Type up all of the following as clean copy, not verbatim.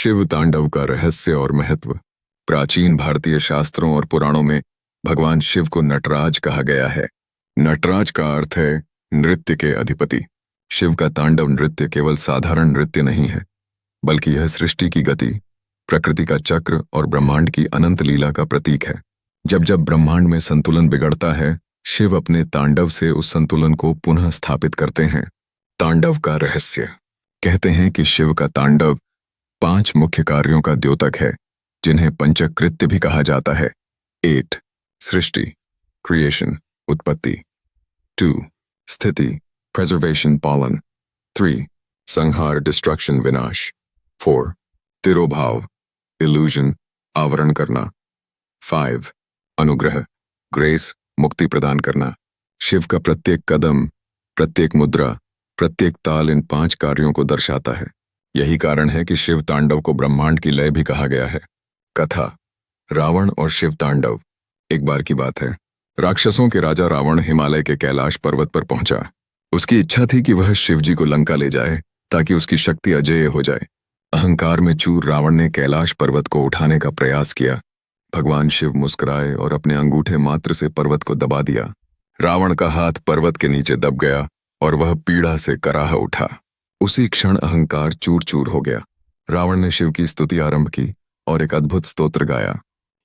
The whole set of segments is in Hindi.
शिव तांडव का रहस्य और महत्व। प्राचीन भारतीय शास्त्रों और पुराणों में भगवान शिव को नटराज कहा गया है। नटराज का अर्थ है नृत्य के अधिपति। शिव का तांडव नृत्य केवल साधारण नृत्य नहीं है, बल्कि यह सृष्टि की गति, प्रकृति का चक्र और ब्रह्मांड की अनंत लीला का प्रतीक है। जब जब ब्रह्मांड में संतुलन बिगड़ता है, शिव अपने तांडव से उस संतुलन को पुनः स्थापित करते हैं। तांडव का रहस्य। कहते हैं कि शिव का तांडव 5 मुख्य कार्यों का द्योतक है, जिन्हें पंचकृत्य भी कहा जाता है। 8 सृष्टि, क्रिएशन, उत्पत्ति। 2 स्थिति, प्रेजर्वेशन, पालन। 3 संहार, डिस्ट्रक्शन, विनाश। 4 तिरोभाव, इल्यूजन, आवरण करना। 5 अनुग्रह, ग्रेस, मुक्ति प्रदान करना। शिव का प्रत्येक कदम, प्रत्येक मुद्रा, प्रत्येक ताल इन 5 कार्यों को दर्शाता है। यही कारण है कि शिव तांडव को ब्रह्मांड की लय भी कहा गया है। कथा, रावण और शिव तांडव। एक बार की बात है, राक्षसों के राजा रावण हिमालय के कैलाश पर्वत पर पहुंचा। उसकी इच्छा थी कि वह शिवजी को लंका ले जाए ताकि उसकी शक्ति अजेय हो जाए। अहंकार में चूर रावण ने कैलाश पर्वत को उठाने का प्रयास किया। भगवान शिव मुस्कुराए और अपने अंगूठे मात्र से पर्वत को दबा दिया। रावण का हाथ पर्वत के नीचे दब गया और वह पीड़ा से कराह उठा। उसी क्षण अहंकार चूर चूर हो गया। रावण ने शिव की स्तुति आरंभ की और एक अद्भुत स्तोत्र गाया।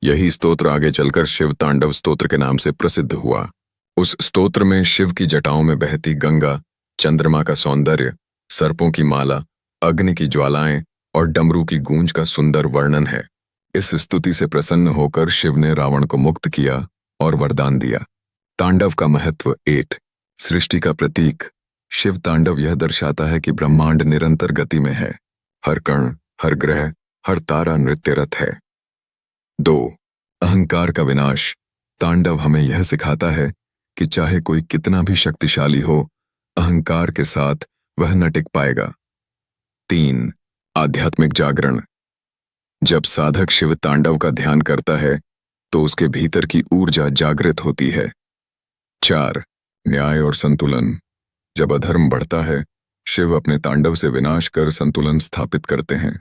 यही स्तोत्र आगे चलकर शिव तांडव स्तोत्र के नाम से प्रसिद्ध हुआ। उस स्तोत्र में शिव की जटाओं में बहती गंगा, चंद्रमा का सौंदर्य, सर्पों की माला, अग्नि की ज्वालाएं और डमरू की गूंज का सुंदर वर्णन है। इस स्तुति से प्रसन्न होकर शिव ने रावण को मुक्त किया और वरदान दिया। तांडव का महत्व। 8 सृष्टि का प्रतीक। शिव तांडव यह दर्शाता है कि ब्रह्मांड निरंतर गति में है। हर कण, हर ग्रह, हर तारा नृत्यरत है। 2 अहंकार का विनाश। तांडव हमें यह सिखाता है कि चाहे कोई कितना भी शक्तिशाली हो, अहंकार के साथ वह न टिक पाएगा। 3 आध्यात्मिक जागरण। जब साधक शिव तांडव का ध्यान करता है तो उसके भीतर की ऊर्जा जागृत होती है। 4 न्याय और संतुलन। जब अधर्म बढ़ता है, शिव अपने तांडव से विनाश कर संतुलन स्थापित करते हैं।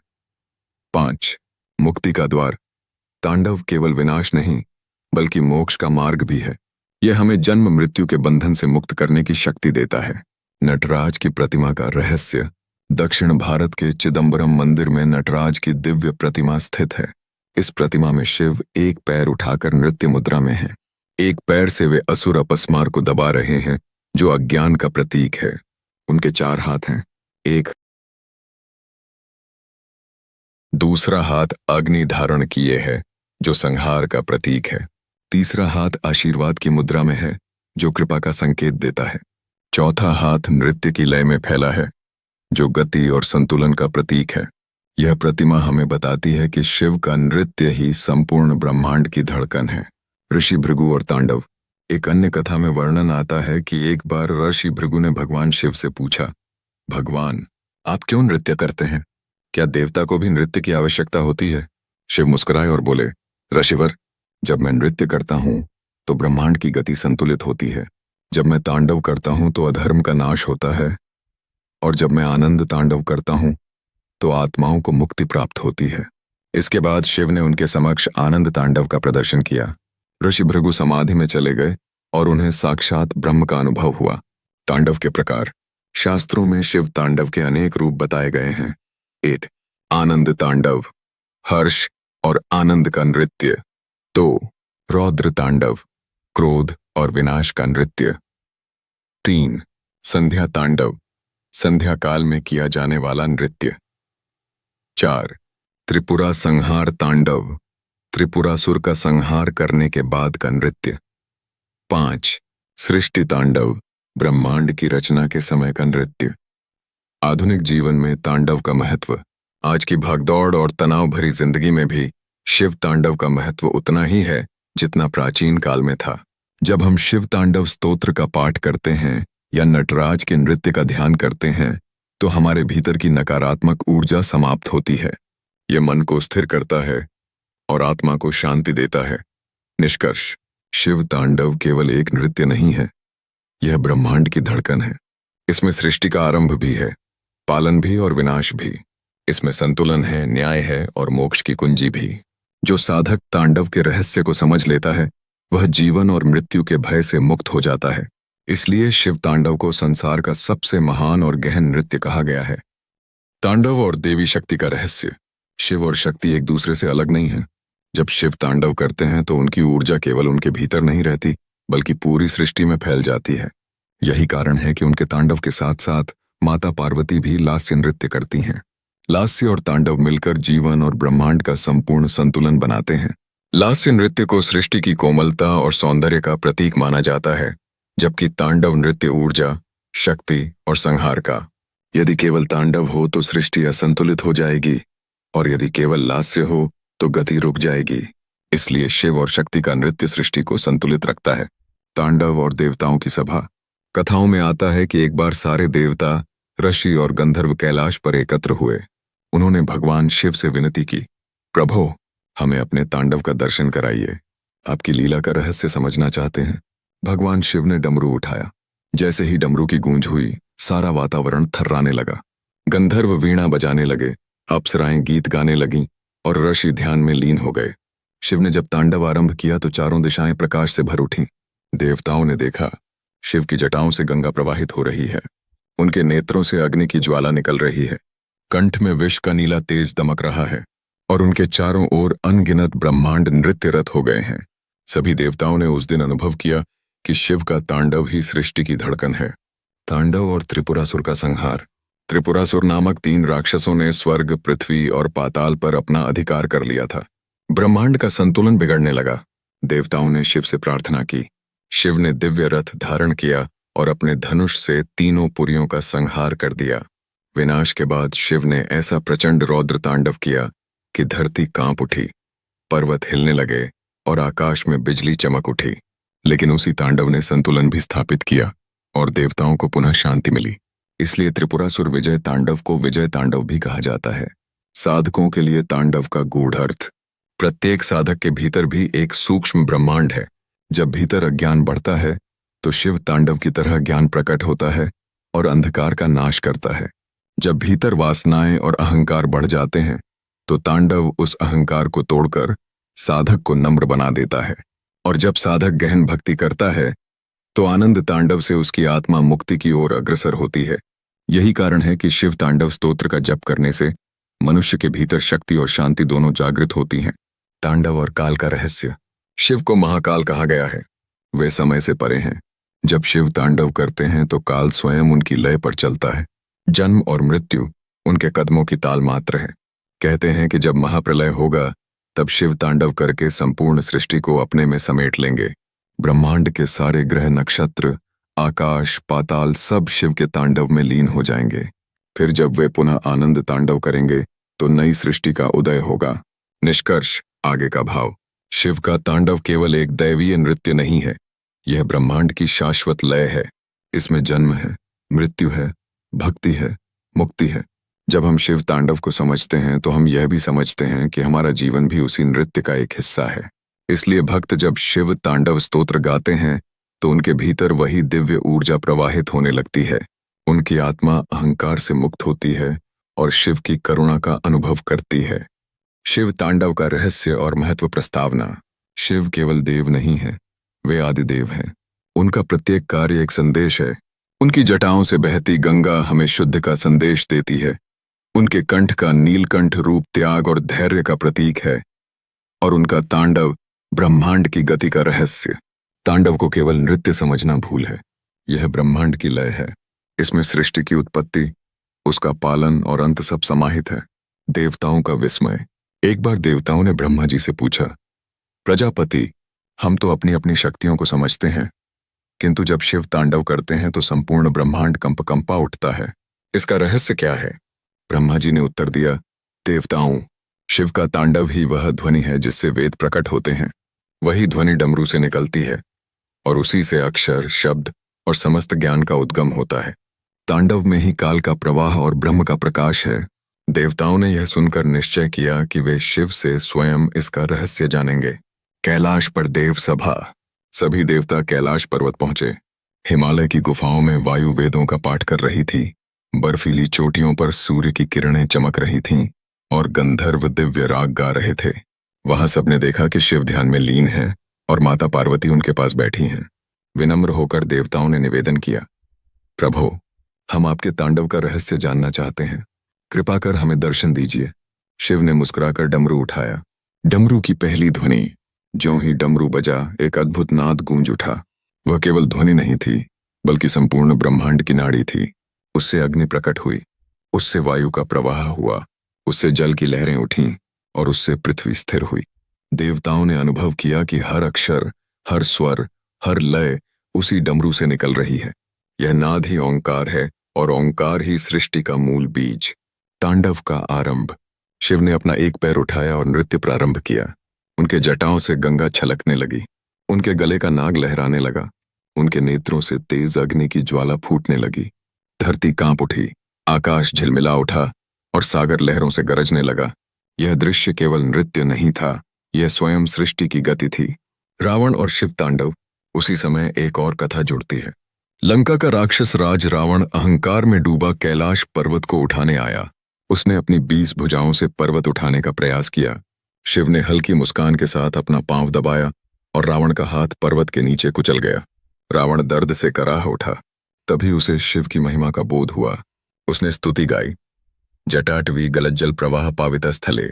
5 मुक्ति का द्वार। तांडव केवल विनाश नहीं, बल्कि मोक्ष का मार्ग भी है। यह हमें जन्म मृत्यु के बंधन से मुक्त करने की शक्ति देता है। नटराज की प्रतिमा का रहस्य। दक्षिण भारत के चिदंबरम मंदिर में नटराज की दिव्य प्रतिमा स्थित है। इस प्रतिमा में शिव एक पैर उठाकर नृत्य मुद्रा में है। एक पैर से वे असुर अपस्मार को दबा रहे हैं, जो अज्ञान का प्रतीक है। उनके 4 हाथ हैं। एक दूसरा हाथ अग्नि धारण किए है, जो संहार का प्रतीक है। तीसरा हाथ आशीर्वाद की मुद्रा में है, जो कृपा का संकेत देता है। चौथा हाथ नृत्य की लय में फैला है, जो गति और संतुलन का प्रतीक है। यह प्रतिमा हमें बताती है कि शिव का नृत्य ही संपूर्ण ब्रह्मांड की धड़कन है। ऋषि भृगु और तांडव। एक अन्य कथा में वर्णन आता है कि एक बार ऋषि भृगु ने भगवान शिव से पूछा, भगवान, आप क्यों नृत्य करते हैं? क्या देवता को भी नृत्य की आवश्यकता होती है? शिव मुस्कुराए और बोले, ऋषिवर, जब मैं नृत्य करता हूं तो ब्रह्मांड की गति संतुलित होती है। जब मैं तांडव करता हूं तो अधर्म का नाश होता है, और जब मैं आनंद तांडव करता हूं तो आत्माओं को मुक्ति प्राप्त होती है। इसके बाद शिव ने उनके समक्ष आनंद तांडव का प्रदर्शन किया। ऋषि भृगु समाधि में चले गए और उन्हें साक्षात ब्रह्म का अनुभव हुआ। तांडव के प्रकार। शास्त्रों में शिव तांडव के अनेक रूप बताए गए हैं। 8 आनंद तांडव, हर्ष और आनंद का नृत्य। 2 रौद्र तांडव, क्रोध और विनाश का नृत्य। 3 संध्या तांडव, संध्या काल में किया जाने वाला नृत्य। 4 त्रिपुरा संहार तांडव, त्रिपुरासुर का संहार करने के बाद का नृत्य। 5 सृष्टि तांडव, ब्रह्मांड की रचना के समय का नृत्य। आधुनिक जीवन में तांडव का महत्व। आज की भागदौड़ और तनाव भरी जिंदगी में भी शिव तांडव का महत्व उतना ही है जितना प्राचीन काल में था। जब हम शिव तांडव स्तोत्र का पाठ करते हैं या नटराज के नृत्य का ध्यान करते हैं, तो हमारे भीतर की नकारात्मक ऊर्जा समाप्त होती है। यह मन को स्थिर करता है और आत्मा को शांति देता है। निष्कर्ष, शिव तांडव केवल एक नृत्य नहीं है, यह ब्रह्मांड की धड़कन है। इसमें सृष्टि का आरंभ भी है, पालन भी और विनाश भी। इसमें संतुलन है, न्याय है और मोक्ष की कुंजी भी। जो साधक तांडव के रहस्य को समझ लेता है वह जीवन और मृत्यु के भय से मुक्त हो जाता है। इसलिए शिव तांडव को संसार का सबसे महान और गहन नृत्य कहा गया है। तांडव और देवी शक्ति का रहस्य। शिव और शक्ति एक दूसरे से अलग नहीं है। जब शिव तांडव करते हैं तो उनकी ऊर्जा केवल उनके भीतर नहीं रहती बल्कि पूरी सृष्टि में फैल जाती है। यही कारण है कि उनके तांडव के साथ साथ माता पार्वती भी लास्य नृत्य करती हैं। लास्य और तांडव मिलकर जीवन और ब्रह्मांड का संपूर्ण संतुलन बनाते हैं। लास्य नृत्य को सृष्टि की कोमलता और सौंदर्य का प्रतीक माना जाता है, जबकि तांडव नृत्य ऊर्जा, शक्ति और संहार का। यदि केवल तांडव हो तो सृष्टि असंतुलित हो जाएगी और यदि केवल लास्य हो तो गति रुक जाएगी। इसलिए शिव और शक्ति का नृत्य सृष्टि को संतुलित रखता है। तांडव और देवताओं की सभा। कथाओं में आता है कि एक बार सारे देवता, ऋषि और गंधर्व कैलाश पर एकत्र हुए। उन्होंने भगवान शिव से विनती की, प्रभो, हमें अपने तांडव का दर्शन कराइए। आपकी लीला का रहस्य समझना चाहते हैं। भगवान शिव ने डमरू उठाया। जैसे ही डमरू की गूंज हुई, सारा वातावरण थर्राने लगा। गंधर्व वीणा बजाने लगे, अप्सराएं गीत गाने लगीं और ऋषि ध्यान में लीन हो गए। शिव ने जब तांडव आरंभ किया तो चारों दिशाएं प्रकाश से भर उठीं। देवताओं ने देखा, शिव की जटाओं से गंगा प्रवाहित हो रही है। उनके नेत्रों से अग्नि की ज्वाला निकल रही है। कंठ में विष का नीला तेज दमक रहा है और उनके चारों ओर अनगिनत ब्रह्मांड नृत्यरत हो गए हैं। सभी देवताओं ने उस दिन अनुभव किया कि शिव का तांडव ही सृष्टि की धड़कन है। तांडव और त्रिपुरासुर का संहार। त्रिपुरासुर नामक 3 राक्षसों ने स्वर्ग, पृथ्वी और पाताल पर अपना अधिकार कर लिया था। ब्रह्मांड का संतुलन बिगड़ने लगा। देवताओं ने शिव से प्रार्थना की। शिव ने दिव्य रथ धारण किया और अपने धनुष से तीनों पुरियों का संहार कर दिया। विनाश के बाद शिव ने ऐसा प्रचंड रौद्र तांडव किया कि धरती कांप उठी, पर्वत हिलने लगे और आकाश में बिजली चमक उठी। लेकिन उसी तांडव ने संतुलन भी स्थापित किया और देवताओं को पुनः शांति मिली। इसलिए त्रिपुरासुर विजय तांडव को विजय तांडव भी कहा जाता है। साधकों के लिए तांडव का गूढ़ अर्थ। प्रत्येक साधक के भीतर भी एक सूक्ष्म ब्रह्मांड है। जब भीतर अज्ञान बढ़ता है तो शिव तांडव की तरह ज्ञान प्रकट होता है और अंधकार का नाश करता है। जब भीतर वासनाएं और अहंकार बढ़ जाते हैं तो तांडव उस अहंकार को तोड़कर साधक को नम्र बना देता है। और जब साधक गहन भक्ति करता है तो आनंद तांडव से उसकी आत्मा मुक्ति की ओर अग्रसर होती है। यही कारण है कि शिव तांडव स्तोत्र का जप करने से मनुष्य के भीतर शक्ति और शांति दोनों जागृत होती हैं। तांडव और काल का रहस्य। शिव को महाकाल कहा गया है। वे समय से परे हैं। जब शिव तांडव करते हैं तो काल स्वयं उनकी लय पर चलता है। जन्म और मृत्यु उनके कदमों की ताल मात्र है। कहते हैं कि जब महाप्रलय होगा तब शिव तांडव करके संपूर्ण सृष्टि को अपने में समेट लेंगे। ब्रह्मांड के सारे ग्रह, नक्षत्र, आकाश, पाताल सब शिव के तांडव में लीन हो जाएंगे। फिर जब वे पुनः आनंद तांडव करेंगे तो नई सृष्टि का उदय होगा। निष्कर्ष, आगे का भाव। शिव का तांडव केवल एक दैवीय नृत्य नहीं है, यह ब्रह्मांड की शाश्वत लय है। इसमें जन्म है, मृत्यु है, भक्ति है, मुक्ति है। जब हम शिव तांडव को समझते हैं तो हम यह भी समझते हैं कि हमारा जीवन भी उसी नृत्य का एक हिस्सा है। इसलिए भक्त जब शिव तांडव स्तोत्र गाते हैं तो उनके भीतर वही दिव्य ऊर्जा प्रवाहित होने लगती है। उनकी आत्मा अहंकार से मुक्त होती है और शिव की करुणा का अनुभव करती है। शिव तांडव का रहस्य और महत्व प्रस्तावना। शिव केवल देव नहीं है, वे आदिदेव हैं। उनका प्रत्येक कार्य एक संदेश है। उनकी जटाओं से बहती गंगा हमें शुद्ध का संदेश देती है। उनके कंठ का नीलकंठ रूप त्याग और धैर्य का प्रतीक है और उनका तांडव ब्रह्मांड की गति का रहस्य। तांडव को केवल नृत्य समझना भूल है, यह ब्रह्मांड की लय है। इसमें सृष्टि की उत्पत्ति, उसका पालन और अंत सब समाहित है। देवताओं का विस्मय। एक बार देवताओं ने ब्रह्मा जी से पूछा, प्रजापति, हम तो अपनी अपनी शक्तियों को समझते हैं, किंतु जब शिव तांडव करते हैं तो संपूर्ण ब्रह्मांड कंपा उठता है। इसका रहस्य क्या है? ब्रह्मा जी ने उत्तर दिया, देवताओं, शिव का तांडव ही वह ध्वनि है जिससे वेद प्रकट होते हैं। वही ध्वनि डमरू से निकलती है और उसी से अक्षर, शब्द और समस्त ज्ञान का उद्गम होता है। तांडव में ही काल का प्रवाह और ब्रह्म का प्रकाश है। देवताओं ने यह सुनकर निश्चय किया कि वे शिव से स्वयं इसका रहस्य जानेंगे। कैलाश पर देव सभा। सभी देवता कैलाश पर्वत पहुंचे। हिमालय की गुफाओं में वायु वेदों का पाठ कर रही थी। बर्फीली चोटियों पर सूर्य की किरणें चमक रही थीं और गंधर्व दिव्य राग गा रहे थे। वहां सबने देखा कि शिव ध्यान में लीन है और माता पार्वती उनके पास बैठी हैं। विनम्र होकर देवताओं ने निवेदन किया, प्रभु, हम आपके तांडव का रहस्य जानना चाहते हैं, कृपा कर हमें दर्शन दीजिए। शिव ने मुस्कुराकर डमरू उठाया। डमरू की पहली ध्वनि, ज्यों ही डमरू बजा एक अद्भुत नाद गूंज उठा। वह केवल ध्वनि नहीं थी, बल्कि संपूर्ण ब्रह्मांड की नाड़ी थी। उससे अग्नि प्रकट हुई, उससे वायु का प्रवाह हुआ, उससे जल की लहरें उठीं और उससे पृथ्वी स्थिर हुई। देवताओं ने अनुभव किया कि हर अक्षर, हर स्वर, हर लय उसी डमरू से निकल रही है। यह नाद ही ओंकार है और ओंकार ही सृष्टि का मूल बीज। तांडव का आरंभ। शिव ने अपना एक पैर उठाया और नृत्य प्रारंभ किया। उनके जटाओं से गंगा छलकने लगी, उनके गले का नाग लहराने लगा, उनके नेत्रों से तेज अग्नि की ज्वाला फूटने लगी। धरती कांप उठी, आकाश झिलमिला उठा और सागर लहरों से गरजने लगा। यह दृश्य केवल नृत्य नहीं था, यह स्वयं सृष्टि की गति थी। रावण और शिव तांडव। उसी समय एक और कथा जुड़ती है। लंका का राक्षस राज रावण अहंकार में डूबा कैलाश पर्वत को उठाने आया। उसने अपनी 20 भुजाओं से पर्वत उठाने का प्रयास किया। शिव ने हल्की मुस्कान के साथ अपना पांव दबाया और रावण का हाथ पर्वत के नीचे कुचल गया। रावण दर्द से कराह उठा। तभी उसे शिव की महिमा का बोध हुआ। उसने स्तुति गाई, जटाटवी गलज्जल प्रवाह पावितस्थले।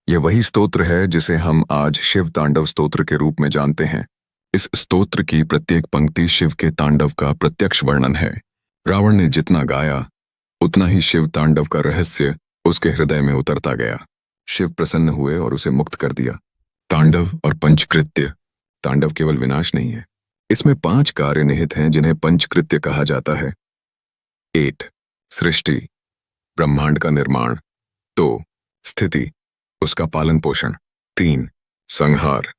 यह वही स्तोत्र है जिसे हम आज शिव तांडव स्तोत्र के रूप में जानते हैं। इस स्तोत्र की प्रत्येक पंक्ति शिव के तांडव का प्रत्यक्ष वर्णन है। रावण ने जितना गाया, उतना ही शिव तांडव का रहस्य उसके हृदय में उतरता गया। शिव प्रसन्न हुए और उसे मुक्त कर दिया। तांडव और पंचकृत्य। तांडव केवल विनाश नहीं है, इसमें 5 कार्य निहित हैं जिन्हें पंचकृत्य कहा जाता है। 8 सृष्टि, ब्रह्मांड का निर्माण। 2 स्थिति, उसका पालन पोषण। 3 संहार,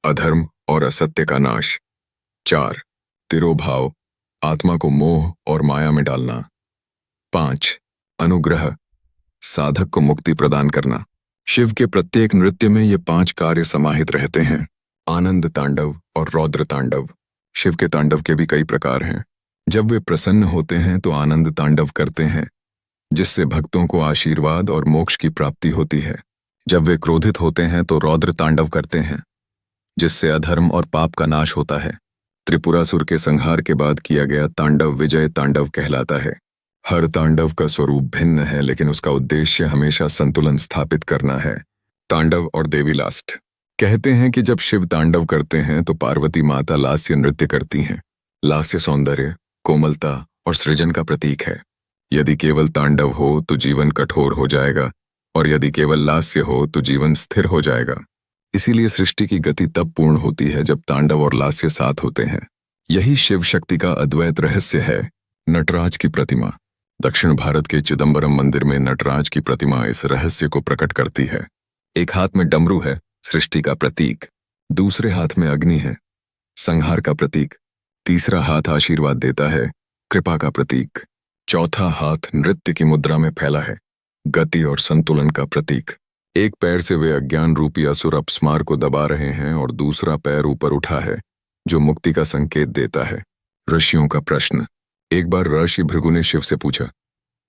अधर्म और असत्य का नाश। 4 तिरोभाव, आत्मा को मोह और माया में डालना। 5 अनुग्रह, साधक को मुक्ति प्रदान करना। शिव के प्रत्येक नृत्य में ये 5 कार्य समाहित रहते हैं। आनंद तांडव और रौद्र तांडव। शिव के तांडव के भी कई प्रकार हैं। जब वे प्रसन्न होते हैं तो आनंद तांडव करते हैं, जिससे भक्तों को आशीर्वाद और मोक्ष की प्राप्ति होती है। जब वे क्रोधित होते हैं तो रौद्र तांडव करते हैं, जिससे अधर्म और पाप का नाश होता है। त्रिपुरासुर के संहार के बाद किया गया तांडव विजय तांडव कहलाता है। हर तांडव का स्वरूप भिन्न है, लेकिन उसका उद्देश्य हमेशा संतुलन स्थापित करना है। तांडव और देवी लास्ट। कहते हैं कि जब शिव तांडव करते हैं तो पार्वती माता लास्य नृत्य करती हैं। लास्य सौंदर्य, कोमलता और सृजन का प्रतीक है। यदि केवल तांडव हो तो जीवन कठोर हो जाएगा, और यदि केवल लास्य हो तो जीवन स्थिर हो जाएगा। इसीलिए सृष्टि की गति तब पूर्ण होती है जब तांडव और लास्य साथ होते हैं। यही शिव शक्ति का अद्वैत रहस्य है। नटराज की प्रतिमा। दक्षिण भारत के चिदंबरम मंदिर में नटराज की प्रतिमा इस रहस्य को प्रकट करती है। एक हाथ में डमरू है, सृष्टि का प्रतीक। दूसरे हाथ में अग्नि है, संहार का प्रतीक। तीसरा हाथ आशीर्वाद देता है, कृपा का प्रतीक। चौथा हाथ नृत्य की मुद्रा में फैला है, गति और संतुलन का प्रतीक। एक पैर से वे अज्ञान रूपी असुर अपस्मार को दबा रहे हैं और दूसरा पैर ऊपर उठा है, जो मुक्ति का संकेत देता है। ऋषियों का प्रश्न। एक बार ऋषि भृगु ने शिव से पूछा,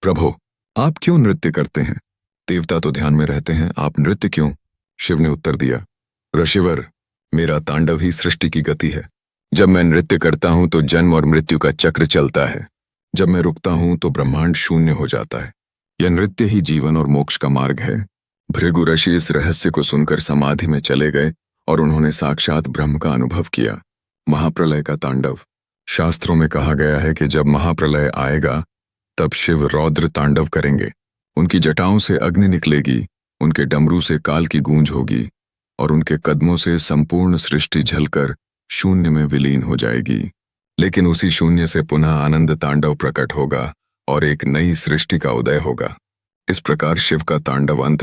प्रभु, आप क्यों नृत्य करते हैं? देवता तो ध्यान में रहते हैं, आप नृत्य क्यों? शिव ने उत्तर दिया, ऋषिवर, मेरा तांडव ही सृष्टि की गति है। जब मैं नृत्य करता हूं तो जन्म और मृत्यु का चक्र चलता है। जब मैं रुकता हूं तो ब्रह्मांड शून्य हो जाता है। यह नृत्य ही जीवन और मोक्ष का मार्ग है। भृगु ऋषि इस रहस्य को सुनकर समाधि में चले गए और उन्होंने साक्षात ब्रह्म का अनुभव किया। महाप्रलय का तांडव। शास्त्रों में कहा गया है कि जब महाप्रलय आएगा तब शिव रौद्र तांडव करेंगे। उनकी जटाओं से अग्नि निकलेगी, उनके डमरू से काल की गूंज होगी और उनके कदमों से संपूर्ण सृष्टि झलकर शून्य में विलीन हो जाएगी। लेकिन उसी शून्य से पुनः आनंद तांडव प्रकट होगा और एक नई सृष्टि का उदय होगा। इस प्रकार शिव का तांडव अंत